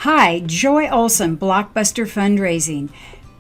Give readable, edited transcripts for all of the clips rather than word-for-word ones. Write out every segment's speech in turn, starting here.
Hi, Joy Olson, Blockbuster Fundraising.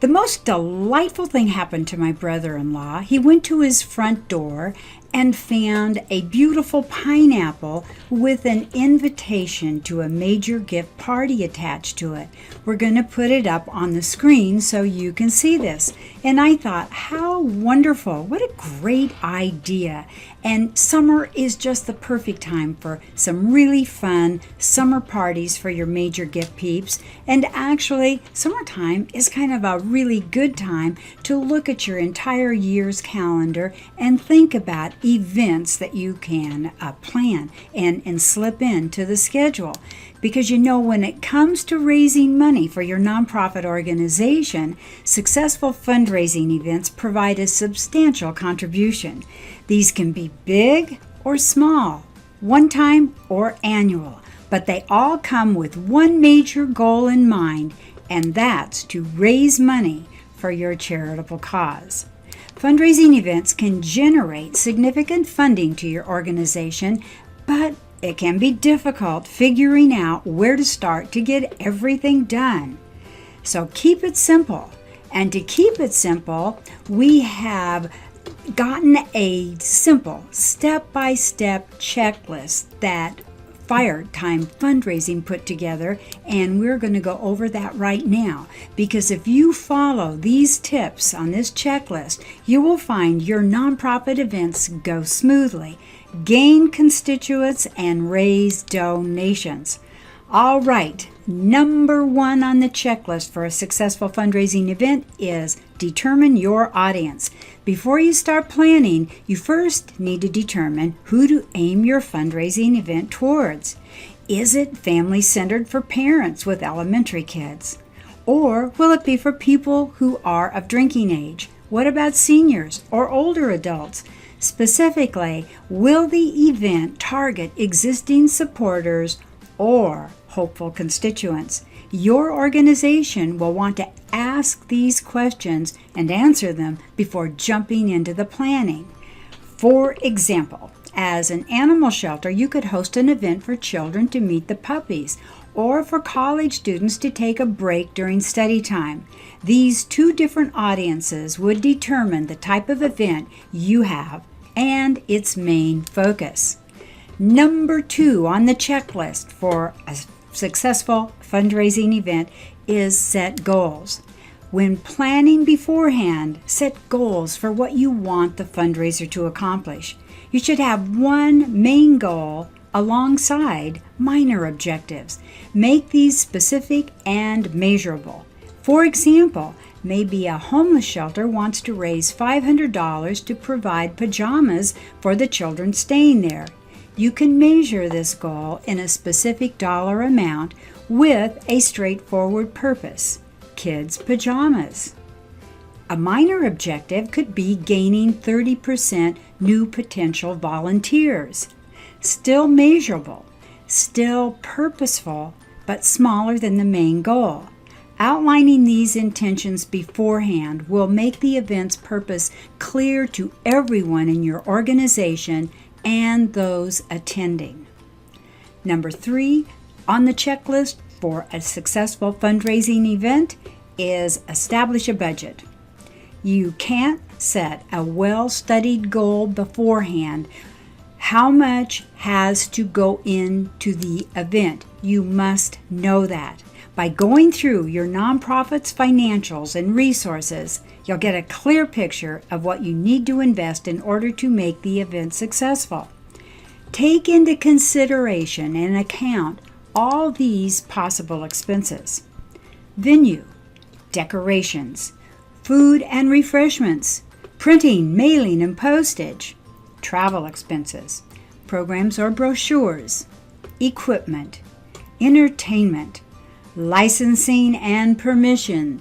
The most delightful thing happened to my brother-in-law. He went to his front door and found a beautiful pineapple with an invitation to a major gift party attached to it. We're going to put it up on the screen so you can see this. And I thought, how wonderful. What a great idea. And summer is just the perfect time for some really fun summer parties for your major gift peeps. And actually, summertime is kind of a really good time to look at your entire year's calendar and think about events that you can plan and slip into the schedule. Because when it comes to raising money for your nonprofit organization, successful fundraising events provide a substantial contribution. These can be big or small, one-time or annual, but they all come with one major goal in mind, and that's to raise money for your charitable cause. Fundraising events can generate significant funding to your organization, but it can be difficult figuring out where to start to get everything done. So keep it simple. And to keep it simple, we have gotten a simple step-by-step checklist that Fire Time Fundraising put together, and we're going to go over that right now, because if you follow these tips on this checklist, you will find your nonprofit events go smoothly, gain constituents, and raise donations. All right, number 1 on the checklist for a successful fundraising event is determine your audience. Before you start planning, you first need to determine who to aim your fundraising event towards. Is it family-centered for parents with elementary kids? Or will it be for people who are of drinking age? What about seniors or older adults? Specifically, will the event target existing supporters or hopeful constituents? Your organization will want to ask these questions and answer them before jumping into the planning. For example, as an animal shelter, you could host an event for children to meet the puppies, or for college students to take a break during study time. These two different audiences would determine the type of event you have and its main focus. Number 2 on the checklist for a successful fundraising event is set goals. When planning beforehand, set goals for what you want the fundraiser to accomplish. You should have one main goal alongside minor objectives. Make these specific and measurable. For example, maybe a homeless shelter wants to raise $500 to provide pajamas for the children staying there. You can measure this goal in a specific dollar amount with a straightforward purpose: kids' pajamas. A minor objective could be gaining 30% new potential volunteers. Still measurable, still purposeful, but smaller than the main goal. Outlining these intentions beforehand will make the event's purpose clear to everyone in your organization and those attending. Number 3 on the checklist for a successful fundraising event is establish a budget. You can't set a well-studied goal beforehand. How much has to go into the event? You must know that. By going through your nonprofit's financials and resources, you'll get a clear picture of what you need to invest in order to make the event successful. Take into consideration and account all these possible expenses: venue, decorations, food and refreshments, printing, mailing, and postage, travel expenses, programs or brochures, equipment, entertainment, licensing and permission,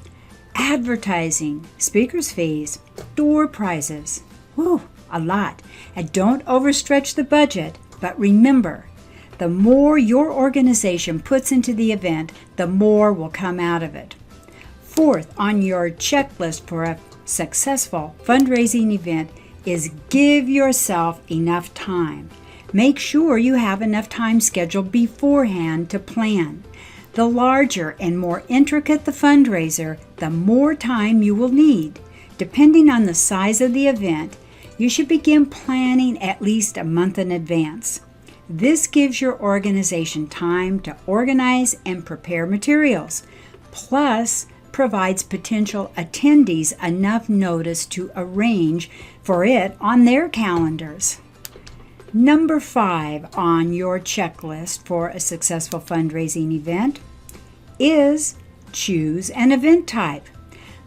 advertising, speakers' fees, door prizes. Whew, a lot. And don't overstretch the budget, but remember, the more your organization puts into the event, the more will come out of it. 4th on your checklist for a successful fundraising event is give yourself enough time. Make sure you have enough time scheduled beforehand to plan. The larger and more intricate the fundraiser, the more time you will need. Depending on the size of the event, you should begin planning at least a month in advance. This gives your organization time to organize and prepare materials, plus provides potential attendees enough notice to arrange for it on their calendars. Number 5 on your checklist for a successful fundraising event is choose an event type.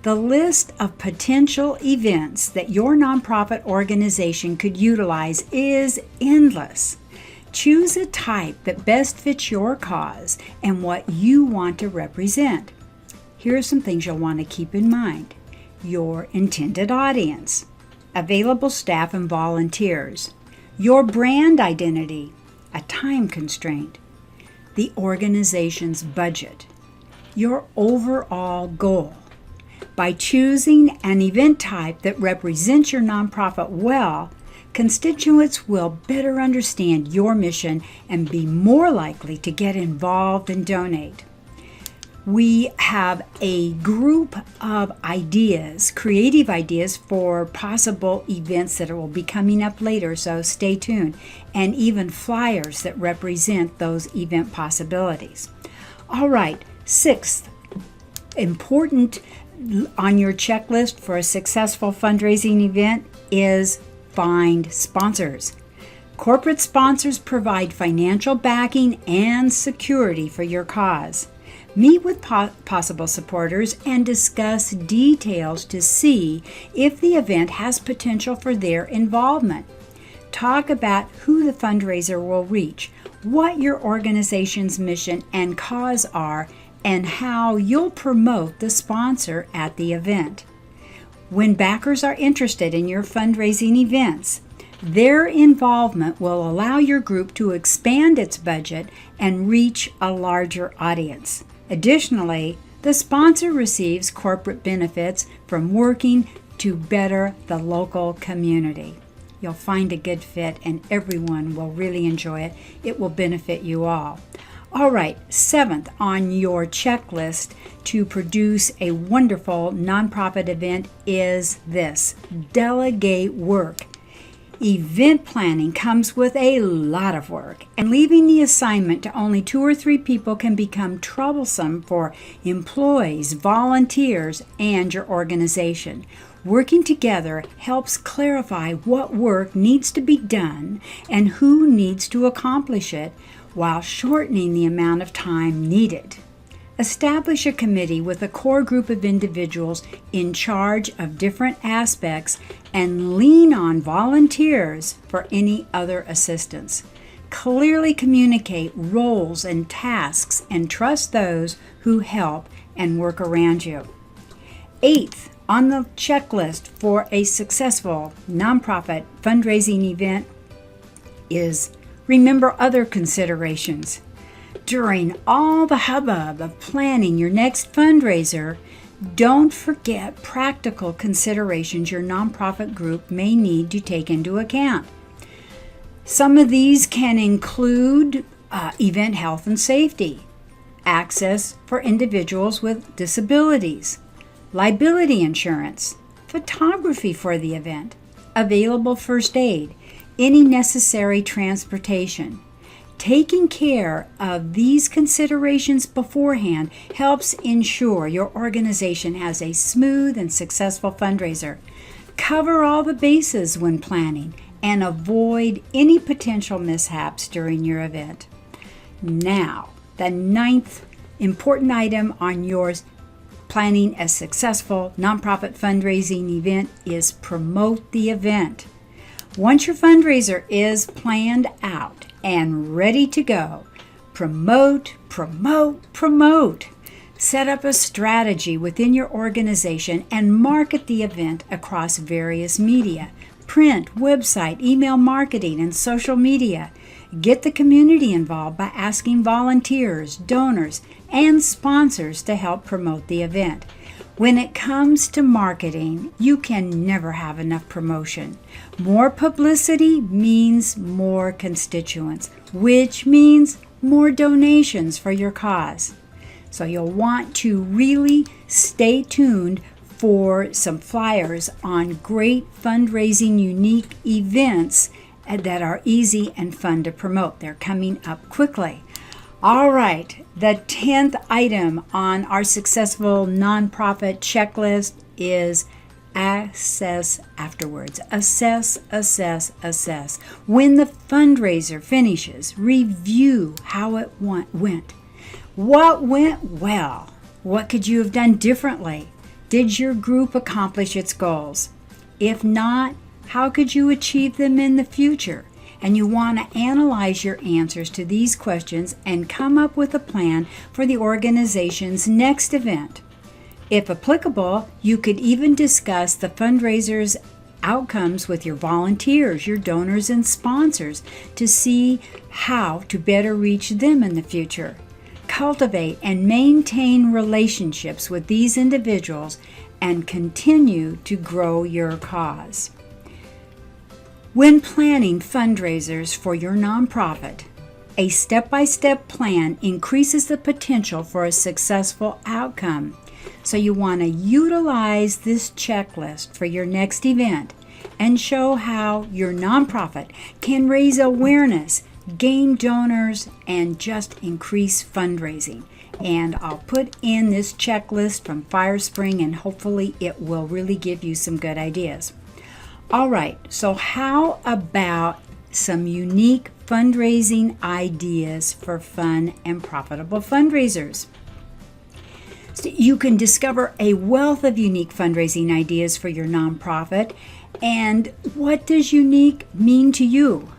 The list of potential events that your nonprofit organization could utilize is endless. Choose a type that best fits your cause and what you want to represent. Here are some things you'll want to keep in mind. Your intended audience, available staff and volunteers, your brand identity, a time constraint, the organization's budget, your overall goal. By choosing an event type that represents your nonprofit well, constituents will better understand your mission and be more likely to get involved and donate. We have a group of ideas, creative ideas for possible events that will be coming up later, so stay tuned, and even flyers that represent those event possibilities. All right, 6th, important on your checklist for a successful fundraising event is find sponsors. Corporate sponsors provide financial backing and security for your cause. Meet with possible supporters and discuss details to see if the event has potential for their involvement. Talk about who the fundraiser will reach, what your organization's mission and cause are, and how you'll promote the sponsor at the event. When backers are interested in your fundraising events, their involvement will allow your group to expand its budget and reach a larger audience. Additionally, the sponsor receives corporate benefits from working to better the local community. You'll find a good fit and everyone will really enjoy it. It will benefit you all. All right, 7th on your checklist to produce a wonderful nonprofit event is this: delegate work. Event planning comes with a lot of work, and leaving the assignment to only 2 or 3 people can become troublesome for employees, volunteers, and your organization. Working together helps clarify what work needs to be done and who needs to accomplish it, while shortening the amount of time needed. Establish a committee with a core group of individuals in charge of different aspects and lean on volunteers for any other assistance. Clearly communicate roles and tasks and trust those who help and work around you. 8th on the checklist for a successful nonprofit fundraising event is remember other considerations. During all the hubbub of planning your next fundraiser, don't forget practical considerations your nonprofit group may need to take into account. Some of these can include event health and safety, access for individuals with disabilities, liability insurance, photography for the event, available first aid, any necessary transportation. Taking care of these considerations beforehand helps ensure your organization has a smooth and successful fundraiser. Cover all the bases when planning and avoid any potential mishaps during your event. Now, the 9th important item on your planning a successful nonprofit fundraising event is promote the event. Once your fundraiser is planned out and ready to go, promote. Set up a strategy within your organization and market the event across various media: print, website, email marketing, and social media. Get the community involved by asking volunteers, donors, and sponsors to help promote the event. When it comes to marketing, you can never have enough promotion. More publicity means more constituents, which means more donations for your cause. So you'll want to really stay tuned for some flyers on great fundraising unique events that are easy and fun to promote. They're coming up quickly. All right, the 10th item on our successful nonprofit checklist is assess afterwards. Assess, assess, assess. When the fundraiser finishes, review how it went. What went well? What could you have done differently? Did your group accomplish its goals? If not, how could you achieve them in the future? And you want to analyze your answers to these questions and come up with a plan for the organization's next event. If applicable, you could even discuss the fundraiser's outcomes with your volunteers, your donors, and sponsors to see how to better reach them in the future. Cultivate and maintain relationships with these individuals and continue to grow your cause. When planning fundraisers for your nonprofit, a step-by-step plan increases the potential for a successful outcome. So you want to utilize this checklist for your next event and show how your nonprofit can raise awareness, gain donors, and just increase fundraising. And I'll put in this checklist from FireSpring, and hopefully it will really give you some good ideas. All right, so how about some unique fundraising ideas for fun and profitable fundraisers? So you can discover a wealth of unique fundraising ideas for your nonprofit. And what does unique mean to you?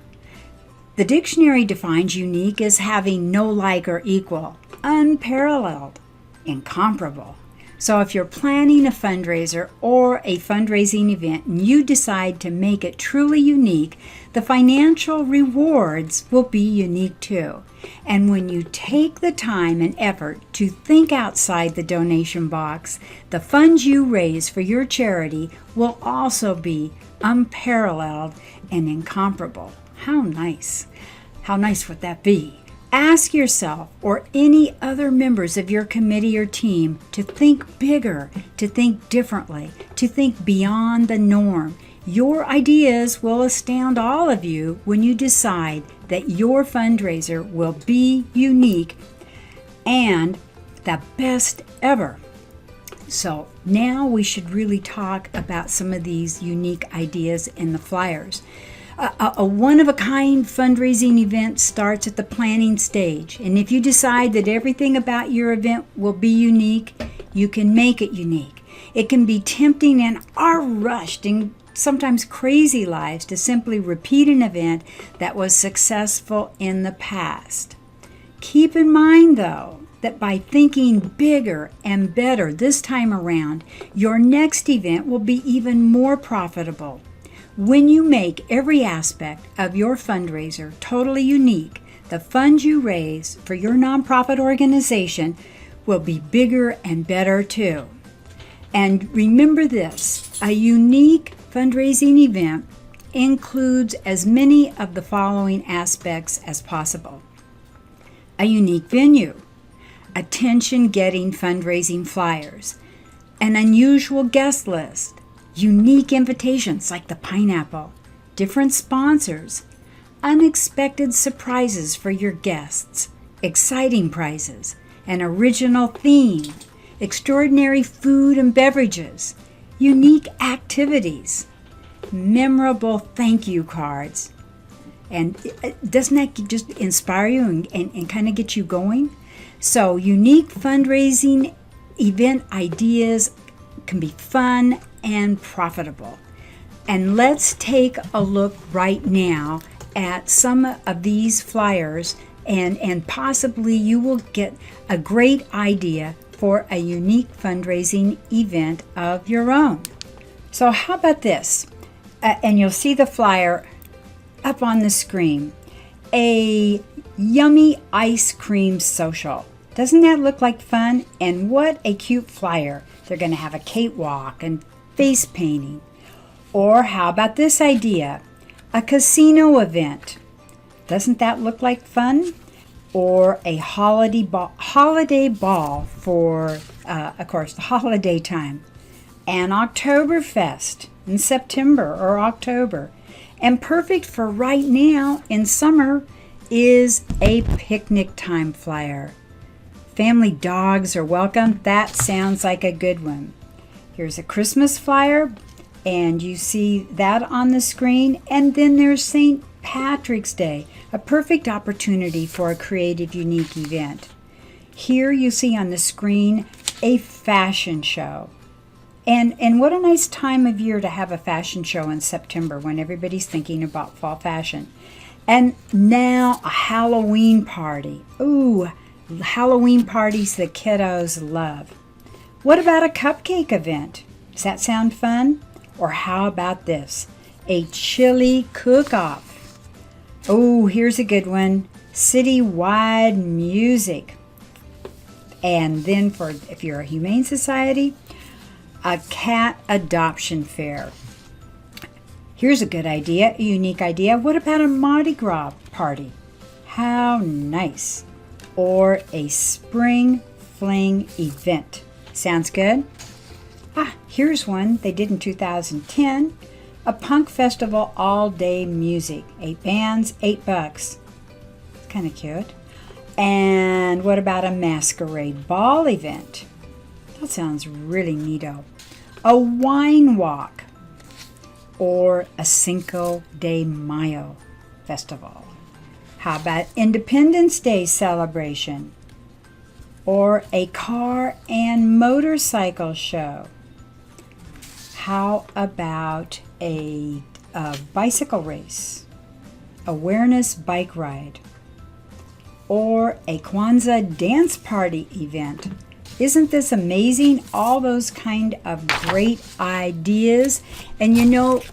The dictionary defines unique as having no like or equal, unparalleled, incomparable. So if you're planning a fundraiser or a fundraising event and you decide to make it truly unique, the financial rewards will be unique too. And when you take the time and effort to think outside the donation box, the funds you raise for your charity will also be unparalleled and incomparable. How nice. How nice would that be? Ask yourself or any other members of your committee or team to think bigger, to think differently, to think beyond the norm. Your ideas will astound all of you when you decide that your fundraiser will be unique and the best ever. So now we should really talk about some of these unique ideas in the flyers. A one-of-a-kind fundraising event starts at the planning stage. And if you decide that everything about your event will be unique, you can make it unique. It can be tempting in our rushed and sometimes crazy lives to simply repeat an event that was successful in the past. Keep in mind, though, that by thinking bigger and better this time around, your next event will be even more profitable. When you make every aspect of your fundraiser totally unique, the funds you raise for your nonprofit organization will be bigger and better too. And remember this, a unique fundraising event includes as many of the following aspects as possible. A unique venue, attention-getting fundraising flyers, an unusual guest list, unique invitations like the pineapple, different sponsors, unexpected surprises for your guests, exciting prizes, an original theme, extraordinary food and beverages, unique activities, memorable thank you cards. And doesn't that just inspire you and kind of get you going? So unique fundraising event ideas can be fun and profitable. And let's take a look right now at some of these flyers, and possibly you will get a great idea for a unique fundraising event of your own. So how about this? And you'll see the flyer up on the screen. A yummy ice cream social. Doesn't that look like fun? And what a cute flyer. They're going to have a cakewalk and face painting. Or how about this idea? A casino event. Doesn't that look like fun? or a holiday ball for, of course, the holiday time. An Oktoberfest in September or October. And perfect for right now in summer is a picnic time flyer. Family dogs are welcome. That sounds like a good one. Here's a Christmas flyer, and you see that on the screen. And then there's St. Patrick's Day, a perfect opportunity for a creative, unique event. Here you see on the screen a fashion show. And what a nice time of year to have a fashion show in September when everybody's thinking about fall fashion. And now a Halloween party. Ooh, Halloween parties the kiddos love. What about a cupcake event? Does that sound fun? Or how about this? A chili cook-off. Oh, here's a good one. Citywide music. And then for if you're a humane society, a cat adoption fair. Here's a good idea, a unique idea. What about a Mardi Gras party? How nice. Or a spring fling event. Sounds good? Here's one they did in 2010. A punk festival all-day music. 8 bands, $8. It's kind of cute. And what about a masquerade ball event? That sounds really neato. A wine walk. Or a Cinco de Mayo festival. How about Independence Day celebration? Or a car and motorcycle show? How about a bicycle race? Awareness bike ride? Or a Kwanzaa dance party event? Isn't this amazing? All those kind of great ideas. And you know,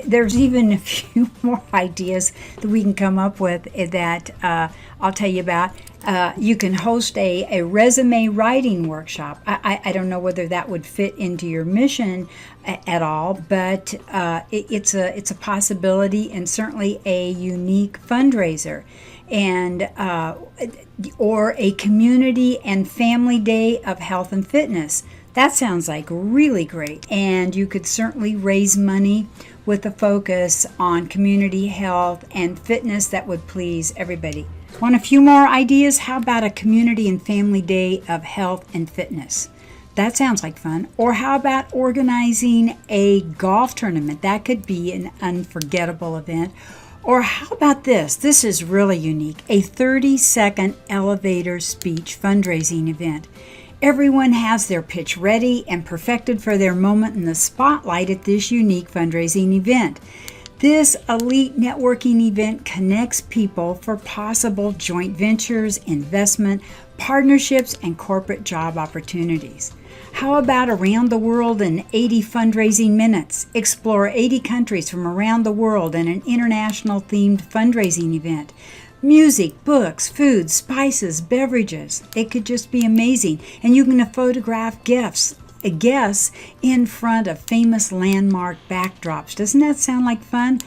there's even a few more ideas that we can come up with that I'll tell you about. You can host a resume writing workshop. I don't know whether that would fit into your mission at all, but it's a possibility and certainly a unique fundraiser. And or a community and family day of health and fitness. That sounds like really great. And you could certainly raise money with a focus on community health and fitness that would please everybody. Want a few more ideas? How about a community and family day of health and fitness? That sounds like fun. Or how about organizing a golf tournament? That could be an unforgettable event. Or how about this? This is really unique. A 30-second elevator speech fundraising event. Everyone has their pitch ready and perfected for their moment in the spotlight at this unique fundraising event. This elite networking event connects people for possible joint ventures, investment, partnerships, and corporate job opportunities. How about around the world in 80 fundraising minutes? Explore 80 countries from around the world in an international themed fundraising event. Music, books, food, spices, beverages. It could just be amazing. And you can photograph guests in front of famous landmark backdrops. Doesn't that sound like fun?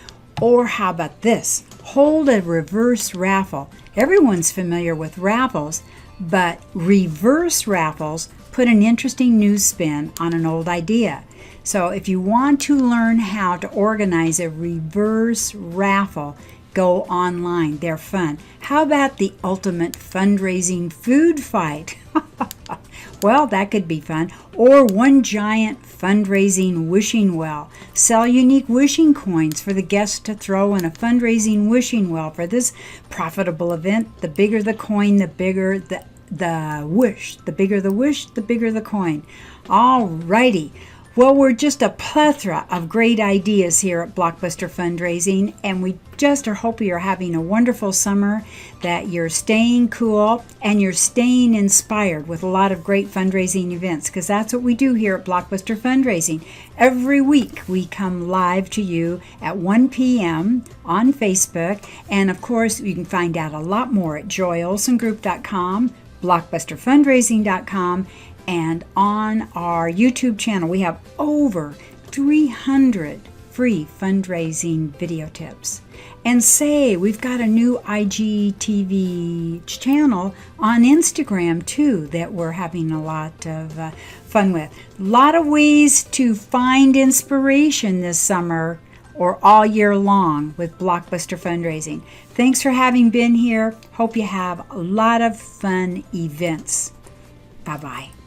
Or how about this? Hold a reverse raffle. Everyone's familiar with raffles, but reverse raffles put an interesting new spin on an old idea. So if you want to learn how to organize a reverse raffle, go online. They're fun. How about the ultimate fundraising food fight? Well, that could be fun. Or one giant fundraising wishing well. Sell unique wishing coins for the guests to throw in a fundraising wishing well for this profitable event. The bigger the coin, the bigger the wish. The bigger the wish, the bigger the coin. All righty. Well, we're just a plethora of great ideas here at Blockbuster Fundraising, and we just are hoping you're having a wonderful summer, that you're staying cool, and you're staying inspired with a lot of great fundraising events, because that's what we do here at Blockbuster Fundraising. Every week we come live to you at 1 p.m. on Facebook, and of course you can find out a lot more at joyolsongroup.com, blockbusterfundraising.com, and on our YouTube channel. We have over 300 free fundraising video tips. And say, we've got a new IGTV channel on Instagram too that we're having a lot of fun with. A lot of ways to find inspiration this summer or all year long with Blockbuster Fundraising. Thanks for having been here. Hope you have a lot of fun events. Bye-bye.